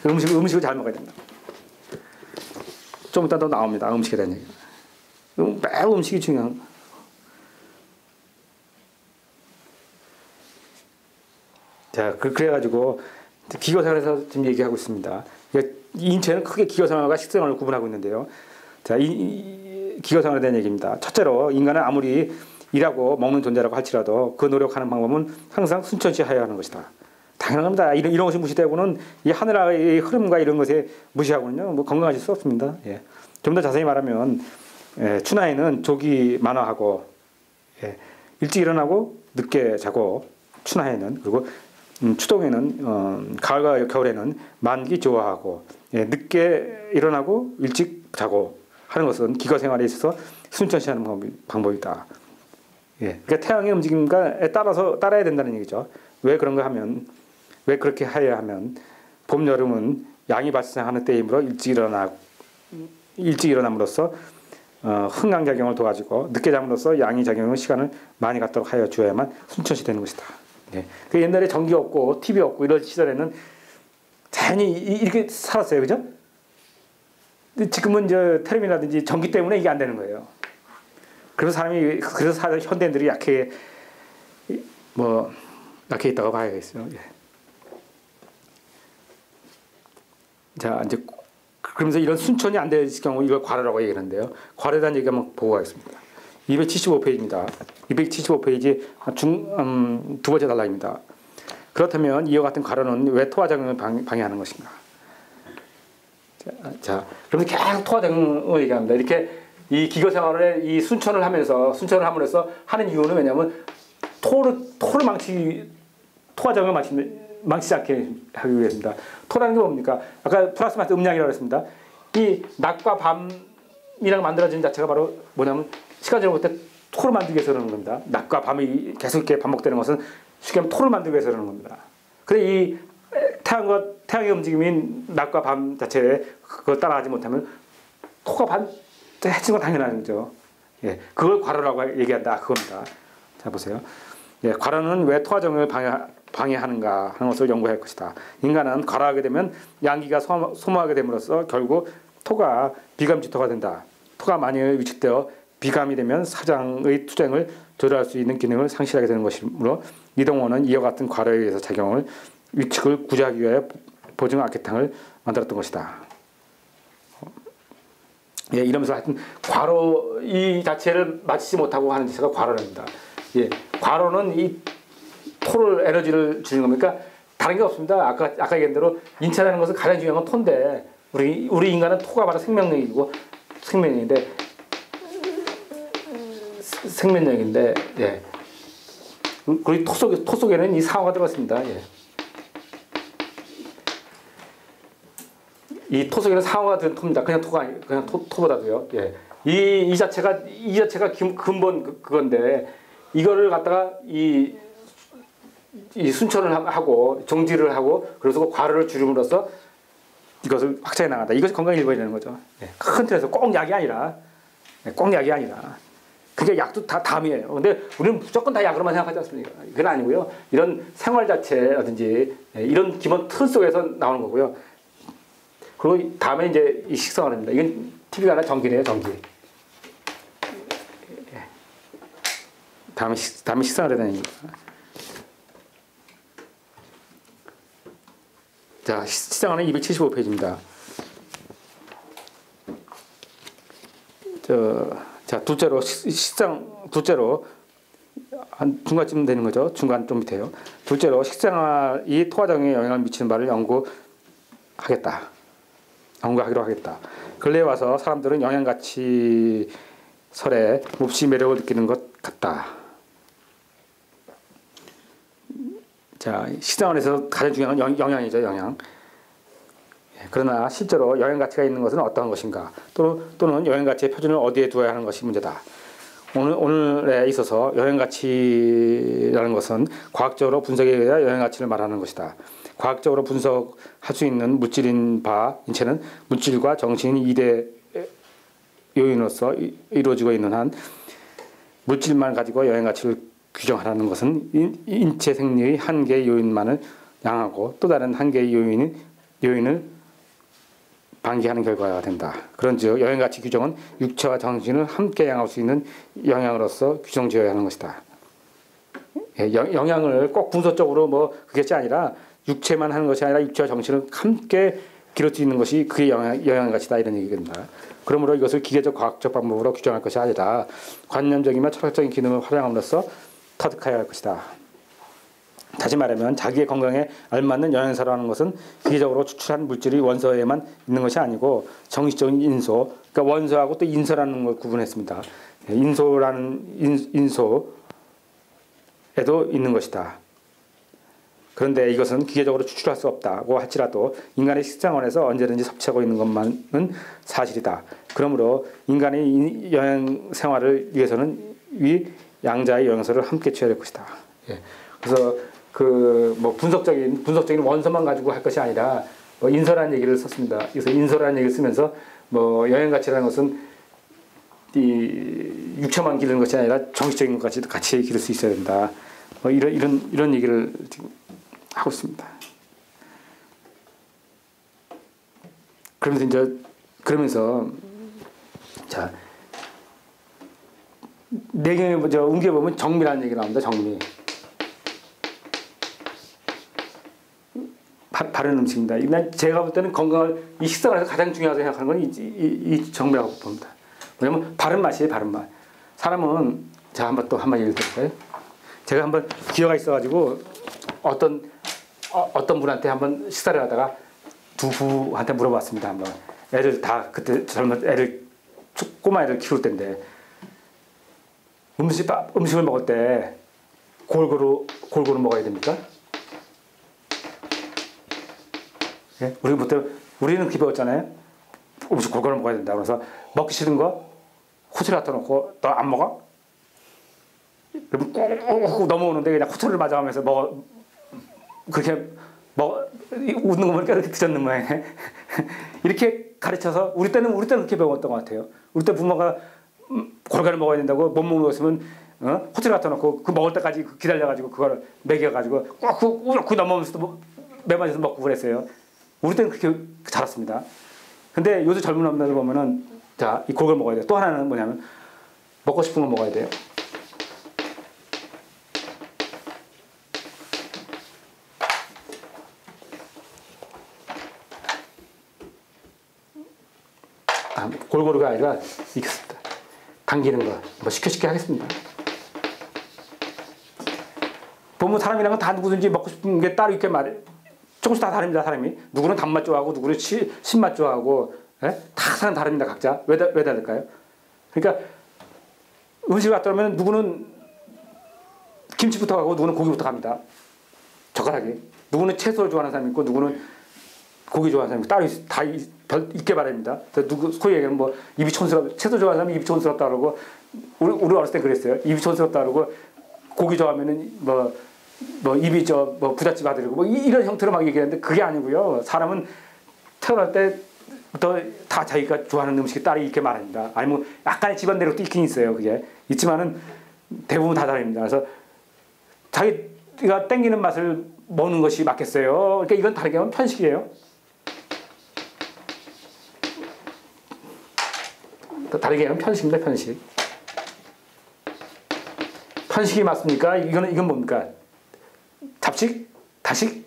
음식을 잘 먹어야 된다. 좀 이따 더 나옵니다. 음식에 대한 얘기. 매우 음식이 중요한. 자, 그래가지고 기교생활에서 지금 얘기하고 있습니다. 인체는 크게 기교생활과 식생활을 구분하고 있는데요. 자, 이 기교생활에 대한 얘기입니다. 첫째로 인간은 아무리 일하고 먹는 존재라고 할지라도 그 노력하는 방법은 항상 순천시하여야 하는 것이다. 당연합니다. 이런 것이 무시되고는 이 하늘의 흐름과 이런 것에 무시하고는요, 뭐 건강하실 수 없습니다. 예. 좀 더 자세히 말하면 춘하에는 조기 만화하고 일찍 일어나고 늦게 자고 춘하에는 그리고 추동에는 가을과 겨울에는 만기 좋아하고 늦게 일어나고 일찍 자고 하는 것은 기거 생활에 있어서 순천시하는 방법이다. 예. 그러니까 태양의 움직임에 따라서 따라야 된다는 얘기죠. 왜 그런가 하면 왜 그렇게 해야 하면 봄 여름은 양이 발생하는 때이므로 일찍 일어남으로써 흥양작용을 도와주고 늦게 잠으로써 양이작용의 시간을 많이 갖도록 하여 주어야만 순천시 되는 것이다. 예. 그 옛날에 전기 없고 TV 없고 이런 시절에는 자연히 이렇게 살았어요, 그죠? 근데 지금은 저 텔레비라든지 전기 때문에 이게 안 되는 거예요. 그래서 현대인들이 약해 있다고 봐야겠어요. 예. 자, 이제 그러면서 이런 순천이 안 될 경우 이걸 과로라고 얘기하는데요. 과로에 대한 얘기 한번 보고 가겠습니다. 275페이지입니다. 275페이지 두 번째 단락입니다. 그렇다면 이와 같은 과로는 왜 토화작용을 방해하는 것인가? 자, 그러면서 계속 토화작용을 얘기합니다. 이렇게 이 기거생활에 이 순천을 함으로써 하는 이유는 왜냐하면 토화작용을 망치지 않게 하기 위해서입니다. 토라는 게 뭡니까? 아까 플러스 마이너스 음량이라고 했습니다. 이 낮과 밤이랑 만들어진 자체가 바로 뭐냐면 시간적으로 볼 때 토를 만들기 위해서 그러는 겁니다. 낮과 밤이 계속 이렇게 반복되는 것은 쉽게 말하면 토를 만들기 위해서 그러는 겁니다. 근데 이 태양의 움직임인 낮과 밤 자체에 그걸 따라하지 못하면 토가 해치는 건 당연한 거죠. 예, 그걸 과로라고 얘기한다. 그겁니다. 자, 보세요. 예, 과로는 왜 토화작용을 방해하는가 하는 것을 연구할 것이다. 인간은 과로하게 되면 양기가 소모하게 됨으로써 결국 토가 비감지토가 된다. 토가 만일 위축되어 비감이 되면 사장의 투쟁을 조절할 수 있는 기능을 상실하게 되는 것이므로 이동호는 이와 같은 과로에 의해서 작용을 위축을 구제하기 위하여 보증 악계탕을 만들었던 것이다. 예, 이러면서 하여튼 과로 이 자체를 마치지 못하고 하는 자체가 과로랍니다. 예, 과로는 이 토를 에너지를 주는 겁니까? 다른 게 없습니다. 아까 얘기한 대로 인체라는 것은 가장 중요한 건 토인데 우리 인간은 토가 바로 생명력인데 예. 그리고 토 속에는 이 상어가 들어있습니다. 예. 이 토 속에는 상어가 든 토입니다. 그냥 토보다도요. 예. 이 자체가 근본 그건데 이거를 갖다가 이 순천을 하고 정지를 하고 그래서 과로를 줄임으로써 이것을 확장해 나간다. 이것이 건강을 잃어야 되는 거죠. 예. 큰 틀에서 꼭 약이 아니라 그게 약도 다 담이에요. 근데 우리는 무조건 다 약으로만 생각하지 않습니까? 그건 아니고요. 이런 생활 자체라든지 이런 기본 틀 속에서 나오는 거고요. 그리고 다음에 이제 이 식생활입니다. 이건 TV가 아니라 전기네요, 전기. 다음에 식생활에 대한 얘기입니다. 자, 식생활은 275페이지입니다. 자, 둘째로 한 중간쯤 되는 거죠. 중간 좀 밑에요. 둘째로 식생활이 토화작용에 영향을 미치는 바를 연구하기로 하겠다. 근래에 와서 사람들은 영양가치설에 몹시 매력을 느끼는 것 같다. 자, 식생활에서 가장 중요한 건 영양이죠, 영양. 그러나 실제로 영양가치가 있는 것은 어떠한 것인가? 또는 영양가치의 표준을 어디에 두어야 하는 것이 문제다. 오늘에 있어서 영양가치라는 것은 과학적으로 분석에 의해 영양가치를 말하는 것이다. 과학적으로 분석할 수 있는 물질인 바 인체는 물질과 정신이 2대 요인으로서 이루어지고 있는 한 물질만 가지고 영양가치를 규정하라는 것은 인체 생리의 한 개의 요인만을 양하고 또 다른 한 개의 요인인 요인을 방기하는 결과가 된다. 그런즉 영양가치 규정은 육체와 정신을 함께 양할 수 있는 영양으로서 규정지어야 하는 것이다. 영양을 꼭 분서적으로 뭐 그것이 아니라 육체만 하는 것이 아니라 육체와 정신을 함께 기를 수 있는 것이 그게 영양가치다 이런 얘기입니다. 그러므로 이것을 기계적 과학적 방법으로 규정할 것이 아니라 관념적이며 철학적인 기능을 활용함으로써 터득해야 할 것이다. 다시 말하면 자기의 건강에 알맞는 영양소라는 것은 기계적으로 추출한 물질이 원소에만 있는 것이 아니고 정신적인 인소, 그러니까 원소하고 또 인소라는 걸 구분했습니다. 인소에도 있는 것이다. 그런데 이것은 기계적으로 추출할 수 없다고 할지라도 인간의 식생활에서 언제든지 섭취하고 있는 것만은 사실이다. 그러므로 인간의 영양 생활을 위해서는 위 양자의 영양소를 함께 취해야 될 것이다. 그래서 그 뭐 분석적인 원소만 가지고 할 것이 아니라 뭐 인소라는 얘기를 썼습니다. 그래서 인소라는 얘기를 쓰면서 뭐 영양 가치라는 것은 이 육체만 기르는 것이 아니라 정신적인 것까지도 같이 기를 수 있어야 된다. 뭐 이런 얘기를 지금 하고 있습니다. 그러면서 자 내경에 운기에 보면 정미라는 얘기 나옵니다. 정미. 바른 음식입니다. 제가 볼 때는 건강을 이 식생활에서 가장 중요하다고 생각하는 건 이 정미라고 봅니다. 왜냐면 바른 맛이에요. 바른 맛. 사람은 제가 한번 예를 들어볼까요? 제가 한번 기회가 있어가지고 어떤 분한테 한번 식사를 하다가 두 부한테 물어봤습니다. 한번 애들 다 그때 젊은 꼬마 애들 키울 때인데 음식을 먹을 때 골고루 먹어야 됩니까? 예? 우리는 그렇게 배웠잖아요. 음식 골고루 먹어야 된다. 그래서 먹기 싫은 거 호텔에 갖다 놓고 너 안 먹어? 그럼 꾹 넘어오는데 그냥 호텔을 맞아가면서 그렇게 웃는 거 보니까 이렇게 뒤졌는 모양이네. 이렇게 가르쳐서 우리 때는 그렇게 배웠던 것 같아요. 우리 때 부모가 골고루 먹어야 된다고 못 먹는 거 있으면 호텔에 갖다 놓고 그 먹을 때까지 기다려가지고 그거를 먹여가지고 꾹 넘어오면서도 매마저서 먹고 그랬어요. 우리 때는 그렇게 자랐습니다. 근데 요새 젊은 엄마들 보면은 자, 이 골고루 먹어야 돼요. 또 하나는 뭐냐면 먹고 싶은 거 먹어야 돼요. 골고루가 아니라 익혔습니다. 당기는 거 뭐 쉽게 하겠습니다. 보면 사람이란 건 다 누구든지 먹고 싶은 게 따로 있게 말해. 조금씩 다 다릅니다. 사람이. 누구는 단맛 좋아하고 누구는 신맛 좋아하고 다 사람 다릅니다. 각자. 왜 다를까요? 그러니까 음식을 갖다 놓으면 누구는 김치부터 가고 누구는 고기부터 갑니다. 젓가락이. 누구는 채소를 좋아하는 사람이 있고 누구는 고기 좋아하는 사람이 따로 다 있게 바랍니다. 소위 얘기하면 뭐 입이 촌스럽다. 채소 좋아하는 사람이 입이 촌스럽다 그러고 우리 어렸을 때 그랬어요. 입이 촌스럽다 그러고 고기 좋아하면은 뭐 입이 뭐 부잣집 아들이고 뭐 이런 형태로 막 얘기하는데 그게 아니고요. 사람은 태어날 때부터 다 자기가 좋아하는 음식이 따로 있게 말합니다. 아니면 약간의 집안 내력도 있긴 있어요. 그게 있지만은 대부분 다 다릅니다. 그래서 자기가 땡기는 맛을 먹는 것이 맞겠어요. 그러니까 이건 다르게 하면 편식이에요. 다르게 하면 편식입니다. 편식. 편식이 맞습니까? 이건 뭡니까? 잡식? 다식?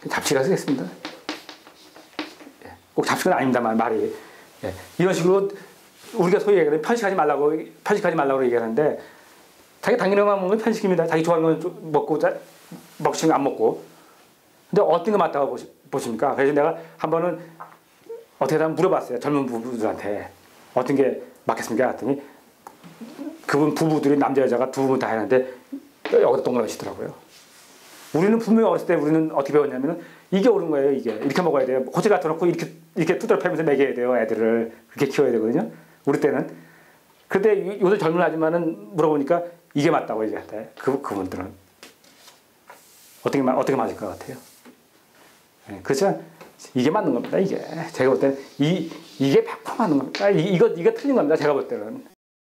잡식이라 쓰겠습니다. 꼭 잡식은 아닙니다만 말이. 이런 식으로 우리가 소위 얘기하는 편식하지 말라고 얘기하는데 자기 당기는 것만 먹으면 편식입니다. 자기 좋아하는 건 먹고 먹고 안 먹고. 근데 어떤 게 맞다고 보십니까? 그래서 내가 한 번은 어떻게 하면 물어봤어요. 젊은 부부들한테 어떤 게 맞겠습니까? 했더니 그분 부부들이 남자 여자가 두 분 다 했는데 여기다 동그라미시더라고요. 우리는 분명히 어렸을 때 우리는 어떻게 배웠냐면은 이게 옳은 거예요. 이게 이렇게 먹어야 돼요. 호텔 갖다 놓고 이렇게 두드려 패면서 먹여야 돼요. 애들을 그렇게 키워야 되거든요. 우리 때는. 그런데 요새 젊은 아줌마는 물어보니까 이게 맞다고 얘기한대. 그분들은 어떻게 맞을 것 같아요? 그렇죠? 이게 맞는 겁니다. 이게 제가 볼 때는 이게 100% 맞는 겁니다. 이거 틀린 겁니다. 제가 볼 때는